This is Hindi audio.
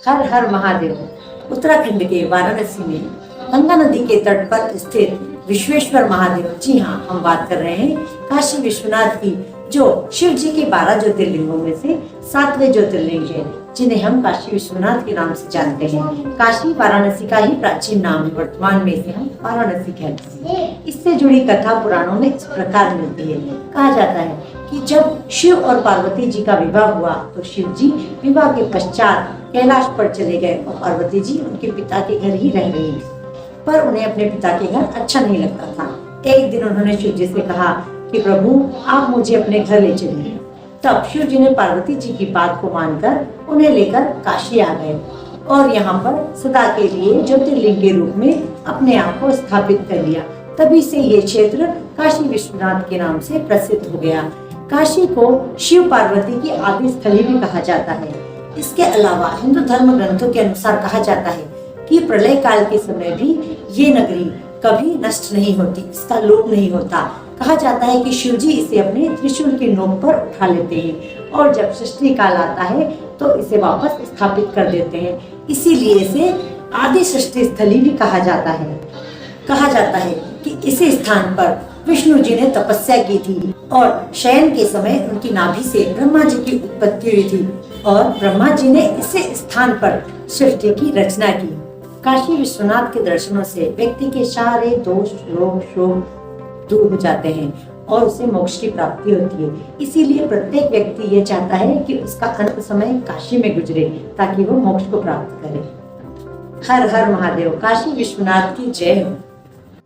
हर हर महादेव। उत्तराखंड के वाराणसी में गंगा नदी के तट पर स्थित विश्वेश्वर महादेव, जी हाँ, हम बात कर रहे हैं काशी विश्वनाथ की, जो शिव जी के 12 ज्योतिर्लिंगों में से 7वें ज्योतिर्लिंग है, जिन्हें हम काशी विश्वनाथ के नाम से जानते हैं। काशी वाराणसी का ही प्राचीन नाम है, वर्तमान में इसे हम वाराणसी कहते हैं। इससे जुड़ी कथा पुराणों में इस प्रकार मिलती है। कहा जाता है कि जब शिव और पार्वती जी का विवाह हुआ तो शिव जी विवाह के पश्चात कैलाश पर चले गए और पार्वती जी उनके पिता के घर ही रह रही थी। पर उन्हें अपने पिता के घर अच्छा नहीं लगता था। एक दिन उन्होंने शिव जी से कहा कि प्रभु, आप मुझे अपने घर ले चलिए। तब शिव जी ने पार्वती जी की बात को मानकर उन्हें लेकर काशी आ गए और यहाँ पर सदा के लिए ज्योतिर्लिंग के रूप में अपने आप को स्थापित कर लिया। तभी से ये क्षेत्र काशी विश्वनाथ के नाम से प्रसिद्ध हो गया। काशी को शिव पार्वती की आदि स्थली भी कहा जाता है। इसके अलावा हिंदू धर्म ग्रंथों के अनुसार कहा जाता है कि प्रलय काल के समय भी ये नगरी कभी नष्ट नहीं होती, इसका लोप नहीं होता। कहा जाता है कि शिव जी इसे अपने त्रिशूल की नोक पर उठा लेते हैं और जब सृष्टि काल आता है तो इसे वापस स्थापित कर देते हैं। इसीलिए इसे आदि सृष्टि स्थली भी कहा जाता है। कहा जाता है कि इसी स्थान पर विष्णु जी ने तपस्या की थी और शयन के समय उनकी नाभि से ब्रह्मा जी की उत्पत्ति हुई थी और ब्रह्मा जी ने इसी स्थान पर सृष्टि की रचना की। काशी विश्वनाथ के दर्शनों से व्यक्ति के सारे दोष, रोग, शोक दूर हो जाते हैं और उसे मोक्ष की प्राप्ति होती है। इसीलिए प्रत्येक व्यक्ति ये चाहता है कि उसका अंत समय काशी में गुजरे ताकि वो मोक्ष को प्राप्त करे। हर हर महादेव। काशी विश्वनाथ की जय हो।